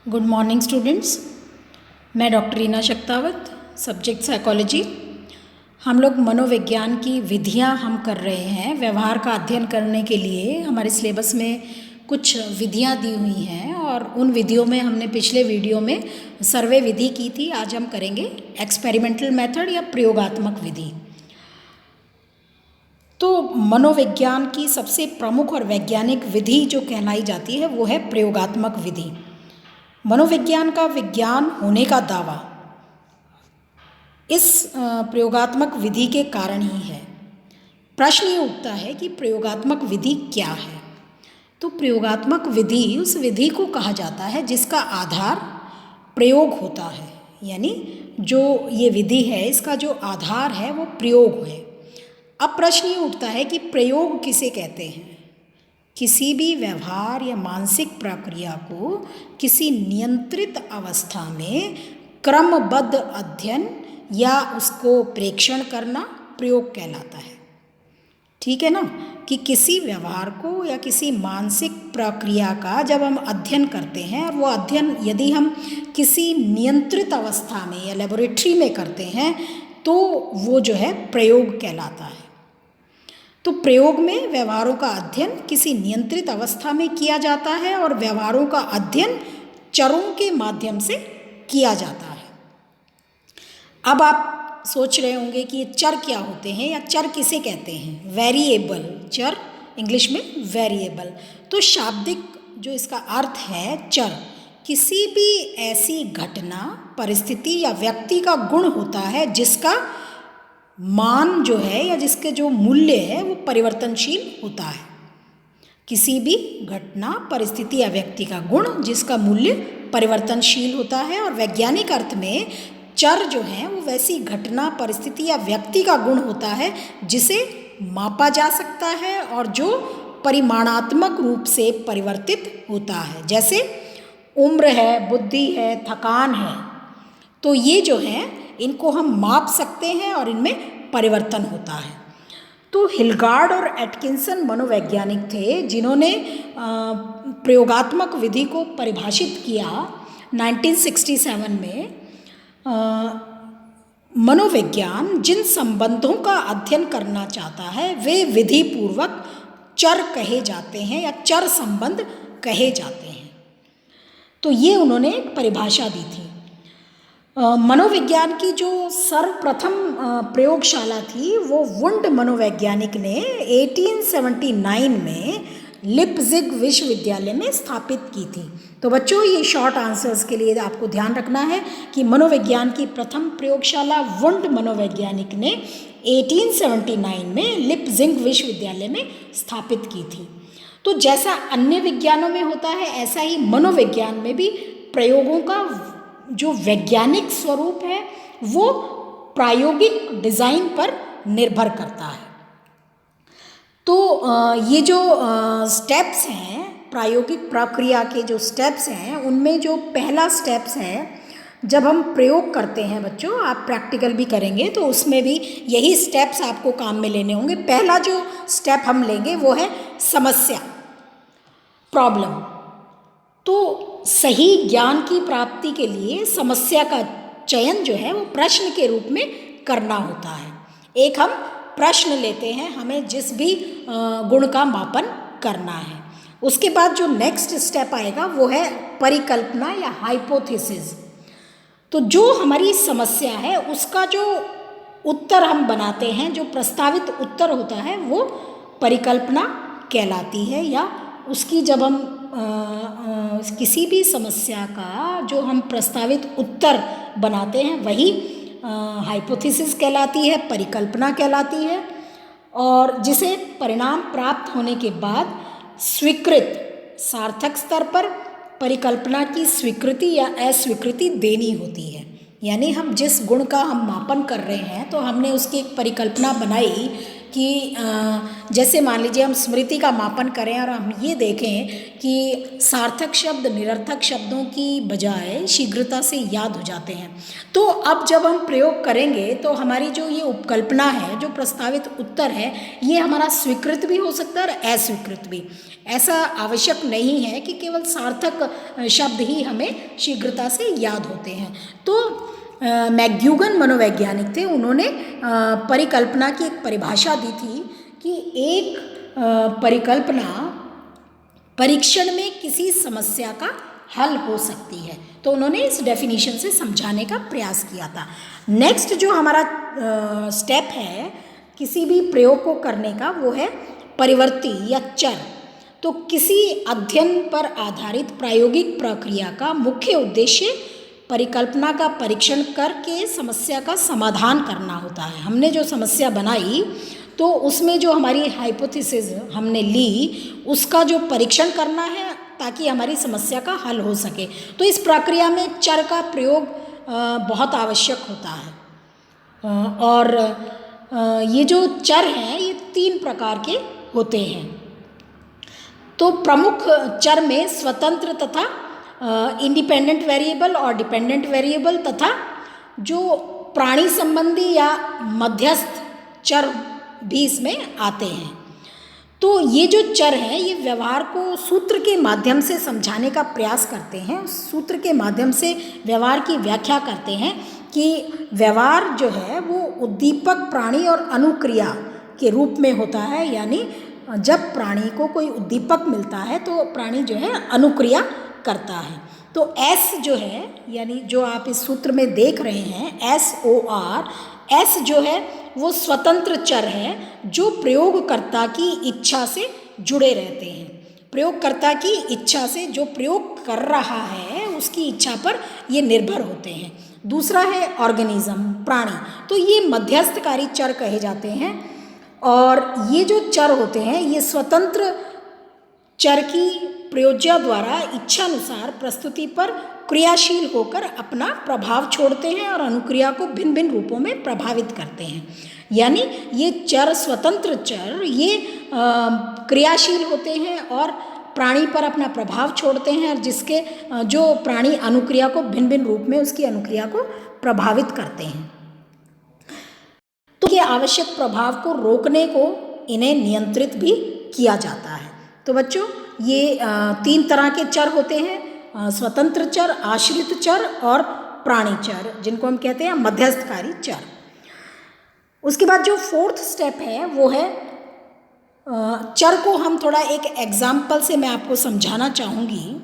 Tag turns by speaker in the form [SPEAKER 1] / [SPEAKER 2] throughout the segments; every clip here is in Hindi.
[SPEAKER 1] Good morning students. मैं doctor Reena Shaktawat, subject psychology. हम लोग मनोविज्ञान की विधियां हम कर रहे हैं। व्यवहार का अध्ययन करने के लिए हमारे सिलेबस में कुछ विधियां दी हुई हैं और उन विधियों में हमने पिछले वीडियो में सर्वे विधि की थी। आज हम करेंगे एक्सपेरिमेंटल मेथड या प्रयोगात्मक विधि। तो मनोविज्ञान की सबसे प्रमुख और वैज्ञानिक विधि जो कहलाई जाती है वो है प्रयोगात्मक विधि। मनोविज्ञान का विज्ञान होने का दावा इस प्रयोगात्मक विधि के कारण ही है। प्रश्न ये उठता है कि प्रयोगात्मक विधि क्या है। तो प्रयोगात्मक विधि उस विधि को कहा जाता है जिसका आधार प्रयोग होता है, यानी जो ये विधि है इसका जो आधार है वो प्रयोग है। अब प्रश्न ये उठता है कि प्रयोग किसे कहते हैं। किसी भी व्यवहार या मानसिक प्रक्रिया को किसी नियंत्रित अवस्था में क्रमबद्ध अध्ययन या उसको प्रेक्षण करना प्रयोग कहलाता है। ठीक है ना, कि किसी व्यवहार को या किसी मानसिक प्रक्रिया का जब हम अध्ययन करते हैं और वो अध्ययन यदि हम किसी नियंत्रित अवस्था में या लेबोरेटरी में करते हैं तो वो जो है प्रयोग कहलाता है। तो प्रयोग में व्यवहारों का अध्ययन किसी नियंत्रित अवस्था में किया जाता है और व्यवहारों का अध्ययन चरों के माध्यम से किया जाता है। अब आप सोच रहे होंगे कि ये चर क्या होते हैं या चर किसे कहते हैं। वेरिएबल, चर इंग्लिश में वेरिएबल। तो शाब्दिक जो इसका अर्थ है चर, किसी भी ऐसी घटना, परिस्थिति या व्यक्ति का गुण होता है जिसका मान जो है या जिसके जो मूल्य है वो परिवर्तनशील होता है। किसी भी घटना, परिस्थिति या व्यक्ति का गुण जिसका मूल्य परिवर्तनशील होता है। और वैज्ञानिक अर्थ में चर जो है वो वैसी घटना, परिस्थिति या व्यक्ति का गुण होता है जिसे मापा जा सकता है और जो परिमाणात्मक रूप से परिवर्तित होता है। जैसे उम्र है, बुद्धि है, थकान है, तो ये जो है इनको हम माप सकते हैं और इनमें परिवर्तन होता है। तो हिलगार्ड और एटकिंसन मनोवैज्ञानिक थे जिन्होंने प्रयोगात्मक विधि को परिभाषित किया 1967 में। मनोविज्ञान जिन संबंधों का अध्ययन करना चाहता है वे विधि पूर्वक चर कहे जाते हैं या चर संबंध कहे जाते हैं। तो ये उन्होंने एक परिभाषा दी थी। मनोविज्ञान की जो सर्वप्रथम प्रयोगशाला थी वो वुंड मनोवैज्ञानिक ने 1879 में लिप्जिग विश्वविद्यालय में स्थापित की थी। तो बच्चों ये शॉर्ट आंसर्स के लिए आपको ध्यान रखना है कि मनोविज्ञान की प्रथम प्रयोगशाला वुंड मनोवैज्ञानिक ने 1879 में लिप्जिग विश्वविद्यालय में स्थापित की थी। तो जैसा अन्य विज्ञानों में होता है ऐसा ही मनोविज्ञान में भी प्रयोगों का जो वैज्ञानिक स्वरूप है वो प्रायोगिक डिज़ाइन पर निर्भर करता है। तो ये जो स्टेप्स हैं, प्रायोगिक प्रक्रिया के जो स्टेप्स हैं, उनमें जो पहला स्टेप्स है जब हम प्रयोग करते हैं बच्चों, आप प्रैक्टिकल भी करेंगे तो उसमें भी यही स्टेप्स आपको काम में लेने होंगे। पहला जो स्टेप हम लेंगे वो है समस्या, प्रॉब्लम। तो सही ज्ञान की प्राप्ति के लिए समस्या का चयन जो है वो प्रश्न के रूप में करना होता है। एक हम प्रश्न लेते हैं, हमें जिस भी गुण का मापन करना है। उसके बाद जो नेक्स्ट स्टेप आएगा वो है परिकल्पना या हाइपोथेसिस। तो जो हमारी समस्या है उसका जो उत्तर हम बनाते हैं, जो प्रस्तावित उत्तर होता है वो परिकल्पना कहलाती है। या उसकी जब हम किसी भी समस्या का जो हम प्रस्तावित उत्तर बनाते हैं वही हाइपोथेसिस कहलाती है, परिकल्पना कहलाती है। और जिसे परिणाम प्राप्त होने के बाद स्वीकृत, सार्थक स्तर पर परिकल्पना की स्वीकृति या अस्वीकृति देनी होती है। यानी हम जिस गुण का हम मापन कर रहे हैं तो हमने उसकी एक परिकल्पना बनाई कि जैसे मान लीजिए हम स्मृति का मापन करें और हम ये देखें कि सार्थक शब्द निरर्थक शब्दों की बजाय शीघ्रता से याद हो जाते हैं। तो अब जब हम प्रयोग करेंगे तो हमारी जो ये उपकल्पना है, जो प्रस्तावित उत्तर है, ये हमारा स्वीकृत भी हो सकता है और अस्वीकृत भी। ऐसा आवश्यक नहीं है कि केवल सार्थक शब्द ही हमें शीघ्रता से याद होते हैं। तो मैक्ग्यूगन मनोवैज्ञानिक थे, उन्होंने परिकल्पना की एक परिभाषा दी थी कि एक परिकल्पना परीक्षण में किसी समस्या का हल हो सकती है। तो उन्होंने इस डेफिनेशन से समझाने का प्रयास किया था। नेक्स्ट जो हमारा स्टेप है किसी भी प्रयोग को करने का, वो है परिवर्ती या चर। तो किसी अध्ययन पर आधारित प्रायोगिक प्रक्रिया का मुख्य उद्देश्य परिकल्पना का परीक्षण करके समस्या का समाधान करना होता है। हमने जो समस्या बनाई तो उसमें जो हमारी हाइपोथेसिस हमने ली, उसका जो परीक्षण करना है ताकि हमारी समस्या का हल हो सके। तो इस प्रक्रिया में चर का प्रयोग बहुत आवश्यक होता है। और ये जो चर हैं ये 3 प्रकार के होते हैं। तो प्रमुख चर में स्वतंत्र तथा इंडिपेंडेंट वेरिएबल और डिपेंडेंट वेरिएबल तथा जो प्राणी संबंधी या मध्यस्थ चर भी इसमें आते हैं। तो ये जो चर हैं ये व्यवहार को सूत्र के माध्यम से समझाने का प्रयास करते हैं, सूत्र के माध्यम से व्यवहार की व्याख्या करते हैं कि व्यवहार जो है वो उद्दीपक प्राणी और अनुक्रिया के रूप में होता है। यानी जब प्राणी को कोई उद्दीपक मिलता है तो प्राणी जो है अनुक्रिया करता है। तो S जो है, यानी जो आप इस सूत्र में देख रहे हैं SOR, S जो है वो स्वतंत्र चर है जो प्रयोगकर्ता की इच्छा से जुड़े रहते हैं। प्रयोगकर्ता की इच्छा से, जो प्रयोग कर रहा है उसकी इच्छा पर ये निर्भर होते हैं। दूसरा है ऑर्गेनिज्म, प्राणी। तो ये मध्यस्थकारी चर कहे जाते हैं। और ये जो चर होते हैं ये स्वतंत्र चर की प्रयोज्य द्वारा इच्छानुसार प्रस्तुति पर क्रियाशील होकर अपना प्रभाव छोड़ते हैं और अनुक्रिया को भिन्न भिन्न रूपों में प्रभावित करते हैं। यानी ये चर, स्वतंत्र चर, ये क्रियाशील होते हैं और प्राणी पर अपना प्रभाव छोड़ते हैं और जिसके जो प्राणी अनुक्रिया को भिन्न भिन्न रूप में उसकी अनुक्रिया को प्रभावित करते हैं। तो ये आवश्यक प्रभाव को रोकने को इन्हें नियंत्रित भी किया जाता है। तो बच्चों ये 3 तरह के चर होते हैं, स्वतंत्र चर, आश्रित चर और प्राणी चर, जिनको हम कहते हैं मध्यस्थकारी चर। उसके बाद जो 4th स्टेप है वो है चर को हम थोड़ा एक एग्जाम्पल से मैं आपको समझाना चाहूँगी।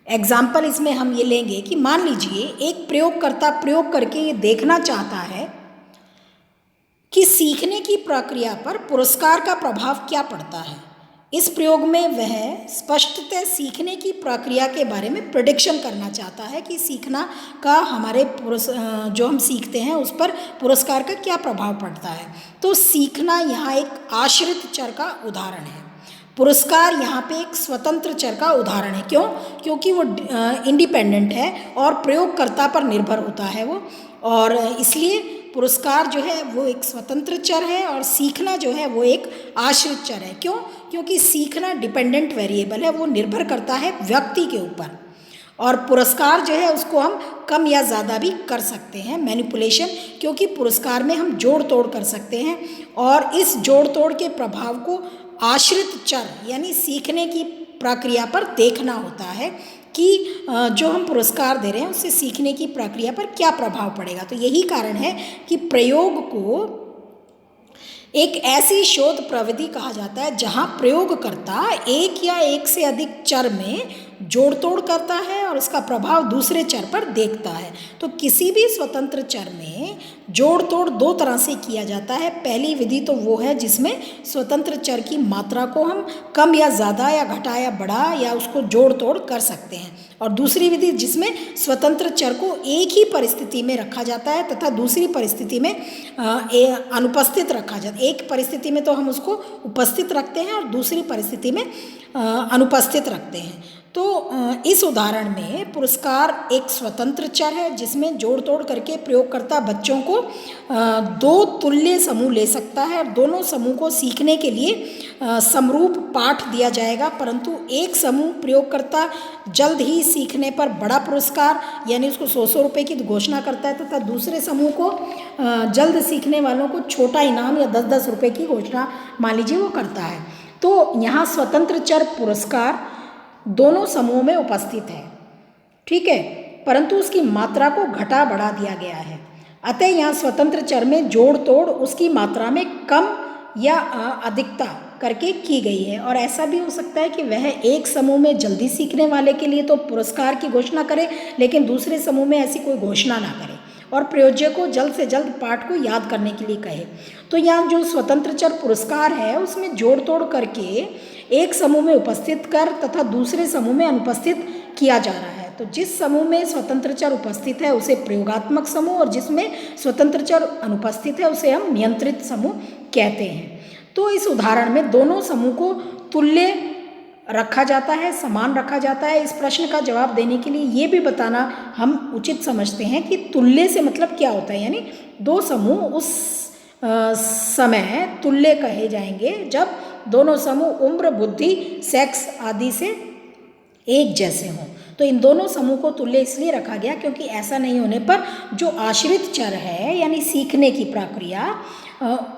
[SPEAKER 1] एग्जाम्पल इसमें हम ये लेंगे कि मान लीजिए एक प्रयोगकर्ता प्रयोग करके ये देखना चाहता है कि सीखने की प्रक्रिया पर पुरस्कार का प्रभाव क्या पड़ता है। इस प्रयोग में वह स्पष्टतः सीखने की प्रक्रिया के बारे में प्रेडिक्शन करना चाहता है कि सीखना का हमारे जो हम सीखते हैं उस पर पुरस्कार का क्या प्रभाव पड़ता है। तो सीखना यहाँ एक आश्रित चर का उदाहरण है, पुरस्कार यहाँ पे एक स्वतंत्र चर का उदाहरण है। क्यों? क्योंकि वो इंडिपेंडेंट है और प्रयोगकर्ता पर निर्भर होता है वो, और इसलिए पुरस्कार जो है वो एक स्वतंत्र चर है और सीखना जो है वो एक आश्रित चर है। क्यों? क्योंकि सीखना डिपेंडेंट वेरिएबल है, वो निर्भर करता है व्यक्ति के ऊपर, और पुरस्कार जो है उसको हम कम या ज़्यादा भी कर सकते हैं, मैनिपुलेशन, क्योंकि पुरस्कार में हम जोड़ तोड़ कर सकते हैं और इस जोड़ तोड़ के प्रभाव को आश्रित चर यानी सीखने की प्रक्रिया पर देखना होता है कि जो हम पुरस्कार दे रहे हैं उससे सीखने की प्रक्रिया पर क्या प्रभाव पड़ेगा। तो यही कारण है कि प्रयोग को एक ऐसी शोध प्रविधि कहा जाता है जहां प्रयोगकर्ता एक या एक से अधिक चर में जोड़ तोड़ करता है और उसका प्रभाव दूसरे चर पर देखता है। तो किसी भी स्वतंत्र चर में जोड़ तोड़ 2 तरह से किया जाता है। पहली विधि तो वो है जिसमें स्वतंत्र चर की मात्रा को हम कम या ज़्यादा या घटा या बढ़ा या उसको जोड़ तोड़ कर सकते हैं, और दूसरी विधि जिसमें स्वतंत्र चर को एक ही परिस्थिति में रखा जाता है तथा दूसरी परिस्थिति में अनुपस्थित रखा जाता है। एक परिस्थिति में तो हम उसको उपस्थित रखते हैं और दूसरी परिस्थिति में अनुपस्थित रखते हैं। तो इस उदाहरण में पुरस्कार एक स्वतंत्र चर है जिसमें जोड़ तोड़ करके प्रयोगकर्ता बच्चों को दो तुल्य समूह ले सकता है। दोनों समूह को सीखने के लिए समरूप पाठ दिया जाएगा, परंतु एक समूह प्रयोगकर्ता जल्द ही सीखने पर बड़ा पुरस्कार यानी उसको 100 रुपये की घोषणा करता है तथा दूसरे समूह को जल्द सीखने वालों को छोटा इनाम या 10-10 रुपये की घोषणा मान लीजिए वो करता है। तो यहाँ स्वतंत्र चर पुरस्कार दोनों समूह में उपस्थित है, ठीक है, परंतु उसकी मात्रा को घटा बढ़ा दिया गया है। अतः यहाँ स्वतंत्र चर में जोड़ तोड़ उसकी मात्रा में कम या अधिकता करके की गई है। और ऐसा भी हो सकता है कि वह एक समूह में जल्दी सीखने वाले के लिए तो पुरस्कार की घोषणा करे, लेकिन दूसरे समूह में ऐसी कोई घोषणा ना करे और प्रयोज्य को जल्द से जल्द पाठ को याद करने के लिए कहे। तो यहाँ जो स्वतंत्र चर पुरस्कार है उसमें जोड़ तोड़ करके एक समूह में उपस्थित कर तथा दूसरे समूह में अनुपस्थित किया जा रहा है। तो जिस समूह में स्वतंत्र चर उपस्थित है उसे प्रयोगात्मक समूह और जिसमें स्वतंत्र चर अनुपस्थित है उसे हम नियंत्रित समूह कहते हैं। तो इस उदाहरण में दोनों समूह को तुल्य रखा जाता है, समान रखा जाता है। इस प्रश्न का जवाब देने के लिए ये भी बताना हम उचित समझते हैं कि तुल्य से मतलब क्या होता है, यानी दो समूह उस समय तुल्य कहे जाएंगे जब दोनों समूह उम्र, बुद्धि, सेक्स आदि से एक जैसे हों। तो इन दोनों समूह को तुल्य इसलिए रखा गया क्योंकि ऐसा नहीं होने पर जो आश्रित चर है यानी सीखने की प्रक्रिया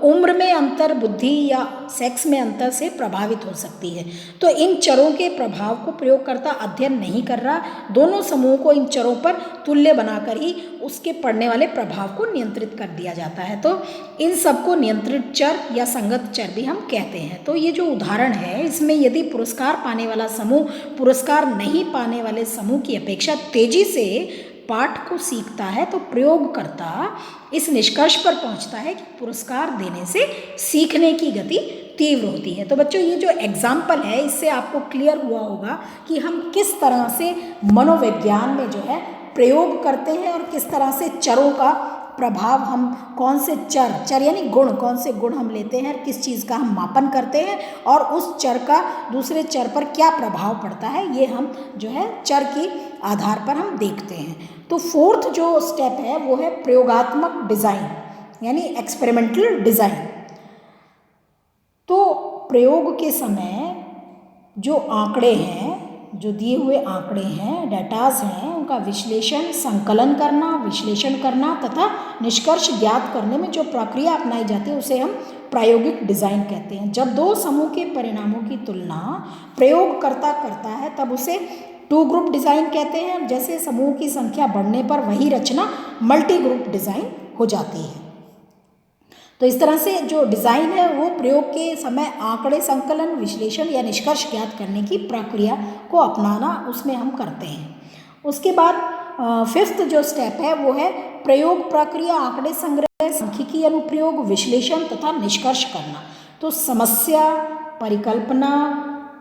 [SPEAKER 1] उम्र में अंतर, बुद्धि या सेक्स में अंतर से प्रभावित हो सकती है। तो इन चरों के प्रभाव को प्रयोगकर्ता अध्ययन नहीं कर रहा, दोनों समूहों को इन चरों पर तुल्य बनाकर ही उसके पड़ने वाले प्रभाव को नियंत्रित कर दिया जाता है। तो इन सबको नियंत्रित चर या संगत चर भी हम कहते हैं। तो ये जो उदाहरण है इसमें यदि पुरस्कार पाने वाला समूह पुरस्कार नहीं पाने वाले समूह की अपेक्षा तेजी से पाठ को सीखता है तो प्रयोगकर्ता इस निष्कर्ष पर पहुंचता है कि पुरस्कार देने से सीखने की गति तीव्र होती है। तो बच्चों ये जो एग्जाम्पल है इससे आपको क्लियर हुआ होगा कि हम किस तरह से मनोविज्ञान में जो है प्रयोग करते हैं और किस तरह से चरों का प्रभाव हम कौन से चर यानी गुण, कौन से गुण हम लेते हैं, किस चीज़ का हम मापन करते हैं और उस चर का दूसरे चर पर क्या प्रभाव पड़ता है, ये हम जो है चर के आधार पर हम देखते हैं। तो फोर्थ जो स्टेप है वो है प्रयोगात्मक डिज़ाइन यानी एक्सपेरिमेंटल डिज़ाइन। तो प्रयोग के समय जो आंकड़े हैं, जो दिए हुए आंकड़े हैं, डेटाज हैं, उनका विश्लेषण, संकलन करना, विश्लेषण करना तथा निष्कर्ष ज्ञात करने में जो प्रक्रिया अपनाई जाती है उसे हम प्रायोगिक डिज़ाइन कहते हैं। जब दो समूह के परिणामों की तुलना प्रयोगकर्ता करता है तब उसे टू ग्रुप डिज़ाइन कहते हैं। जैसे समूह की संख्या बढ़ने पर वही रचना मल्टी ग्रुप डिज़ाइन हो जाती है। तो इस तरह से जो डिज़ाइन है वो प्रयोग के समय आंकड़े संकलन, विश्लेषण या निष्कर्ष ज्ञात करने की प्रक्रिया को अपनाना उसमें हम करते हैं। उसके बाद फिफ्थ जो स्टेप है वो है प्रयोग प्रक्रिया, आंकड़े संग्रह, सांख्यिकी अनुप्रयोग, विश्लेषण तथा निष्कर्ष करना। तो समस्या, परिकल्पना,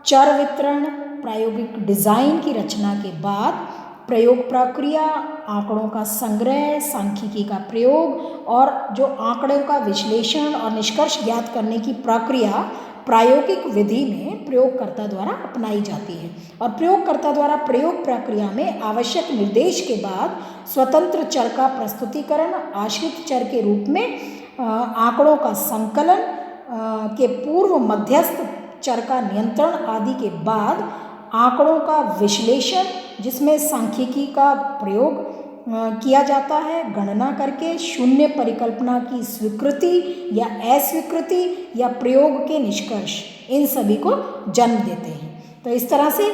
[SPEAKER 1] चर वितरण, प्रायोगिक डिज़ाइन की रचना के बाद प्रयोग प्रक्रिया, आंकड़ों का संग्रह, सांख्यिकी का प्रयोग और जो आंकड़ों का विश्लेषण और निष्कर्ष ज्ञात करने की प्रक्रिया प्रायोगिक विधि में प्रयोगकर्ता द्वारा अपनाई जाती है। और प्रयोगकर्ता द्वारा प्रयोग प्रक्रिया में आवश्यक निर्देश के बाद स्वतंत्र चर का प्रस्तुतिकरण, आश्रित चर के रूप में आंकड़ों का संकलन के पूर्व मध्यस्थ चर का नियंत्रण आदि के बाद आंकड़ों का विश्लेषण जिसमें सांख्यिकी का प्रयोग किया जाता है, गणना करके शून्य परिकल्पना की स्वीकृति या अस्वीकृति या प्रयोग के निष्कर्ष, इन सभी को जन्म देते हैं। तो इस तरह से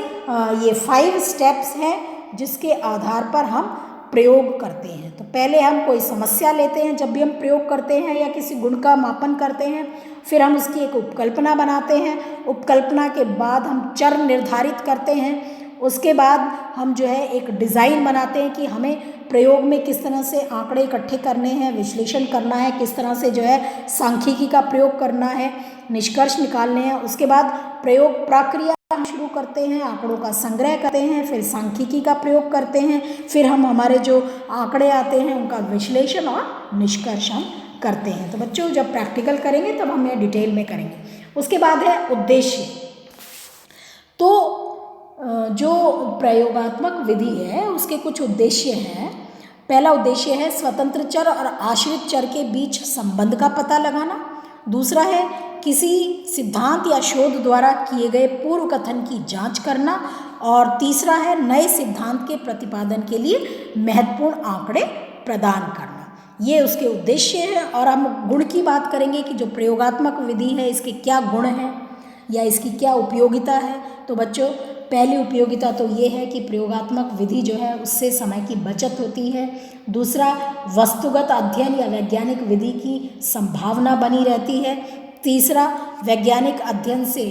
[SPEAKER 1] ये 5 स्टेप्स हैं जिसके आधार पर हम प्रयोग करते हैं। तो पहले हम कोई समस्या लेते हैं जब भी हम प्रयोग करते हैं या किसी गुण का मापन करते हैं, फिर हम उसकी एक उपकल्पना बनाते हैं, उपकल्पना के बाद हम चर निर्धारित करते हैं, उसके बाद हम जो है एक डिज़ाइन बनाते हैं कि हमें प्रयोग में किस तरह से आंकड़े इकट्ठे करने हैं, विश्लेषण करना है, किस तरह से जो है सांख्यिकी का प्रयोग करना है, निष्कर्ष निकालने हैं। उसके बाद प्रयोग प्रक्रिया हम शुरू करते हैं, आंकड़ों का संग्रह करते हैं, फिर सांख्यिकी का प्रयोग करते हैं, फिर हम हमारे जो आंकड़े आते हैं उनका विश्लेषण और निष्कर्ष हम करते हैं। तो बच्चों जब प्रैक्टिकल करेंगे तब हम ये डिटेल में करेंगे। उसके बाद है उद्देश्य। तो जो प्रयोगात्मक विधि है उसके कुछ उद्देश्य हैं। पहला उद्देश्य है स्वतंत्र चर और आश्रित चर के बीच संबंध का पता लगाना। दूसरा है किसी सिद्धांत या शोध द्वारा किए गए पूर्व कथन की जांच करना। और तीसरा है नए सिद्धांत के प्रतिपादन के लिए महत्वपूर्ण आंकड़े प्रदान करना। ये उसके उद्देश्य हैं। और हम गुण की बात करेंगे कि जो प्रयोगात्मक विधि है इसके क्या गुण हैं या इसकी क्या उपयोगिता है। तो बच्चों, पहली उपयोगिता तो ये है कि प्रयोगात्मक विधि जो है उससे समय की बचत होती है। दूसरा, वस्तुगत अध्ययन या वैज्ञानिक विधि की संभावना बनी रहती है। तीसरा, वैज्ञानिक अध्ययन से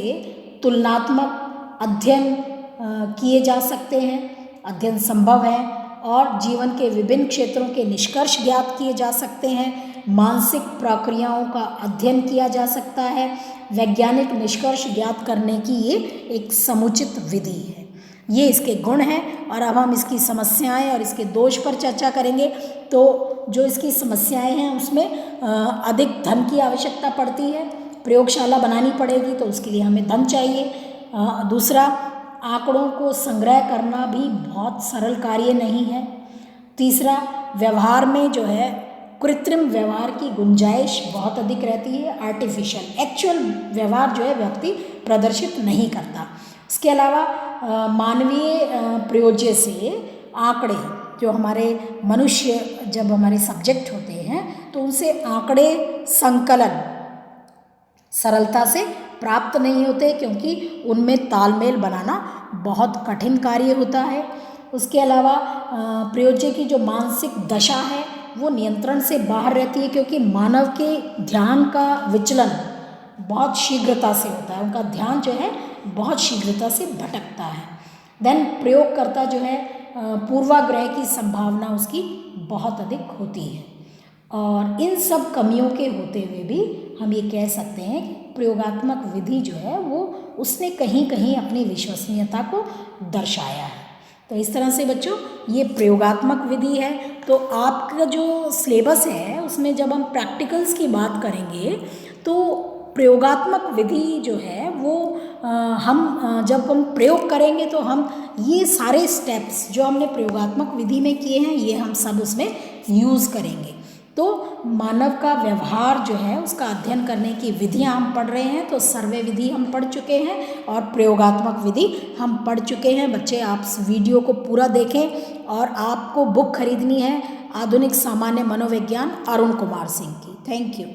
[SPEAKER 1] तुलनात्मक अध्ययन किए जा सकते हैं, अध्ययन संभव है। और जीवन के विभिन्न क्षेत्रों के निष्कर्ष ज्ञात किए जा सकते हैं। मानसिक प्रक्रियाओं का अध्ययन किया जा सकता है। वैज्ञानिक निष्कर्ष ज्ञात करने की ये एक समुचित विधि है। ये इसके गुण हैं। और अब हम इसकी समस्याएं और इसके दोष पर चर्चा करेंगे। तो जो इसकी समस्याएं हैं उसमें अधिक धन की आवश्यकता पड़ती है, प्रयोगशाला बनानी पड़ेगी तो उसके लिए हमें धन चाहिए। दूसरा, आंकड़ों को संग्रह करना भी बहुत सरल कार्य नहीं है। तीसरा, व्यवहार में जो है कृत्रिम व्यवहार की गुंजाइश बहुत अधिक रहती है, आर्टिफिशियल, एक्चुअल व्यवहार जो है व्यक्ति प्रदर्शित नहीं करता। इसके अलावा मानवीय प्रयोज्य से आंकड़े, जो हमारे मनुष्य जब हमारे सब्जेक्ट होते हैं तो उनसे आंकड़े संकलन सरलता से प्राप्त नहीं होते, क्योंकि उनमें तालमेल बनाना बहुत कठिन कार्य होता है। उसके अलावा प्रयोज्य की जो मानसिक दशा है वो नियंत्रण से बाहर रहती है, क्योंकि मानव के ध्यान का विचलन बहुत शीघ्रता से होता है, उनका ध्यान जो है बहुत शीघ्रता से भटकता है। देन प्रयोगकर्ता जो है पूर्वाग्रह की संभावना उसकी बहुत अधिक होती है। और इन सब कमियों के होते हुए भी हम ये कह सकते हैं कि प्रयोगात्मक विधि जो है वो उसने कहीं कहीं अपनी विश्वसनीयता को दर्शाया है। तो इस तरह से बच्चों ये प्रयोगात्मक विधि है। तो आपका जो सिलेबस है उसमें जब हम प्रैक्टिकल्स की बात करेंगे तो प्रयोगात्मक विधि जो है वो जब हम प्रयोग करेंगे तो हम ये सारे स्टेप्स जो हमने प्रयोगात्मक विधि में किए हैं ये हम सब उसमें यूज़ करेंगे। तो मानव का व्यवहार जो है उसका अध्ययन करने की विधियां हम पढ़ रहे हैं। तो सर्वे विधि हम पढ़ चुके हैं और प्रयोगात्मक विधि हम पढ़ चुके हैं। बच्चे, आप इस वीडियो को पूरा देखें। और आपको बुक खरीदनी है आधुनिक सामान्य मनोविज्ञान अरुण कुमार सिंह की। Thank you.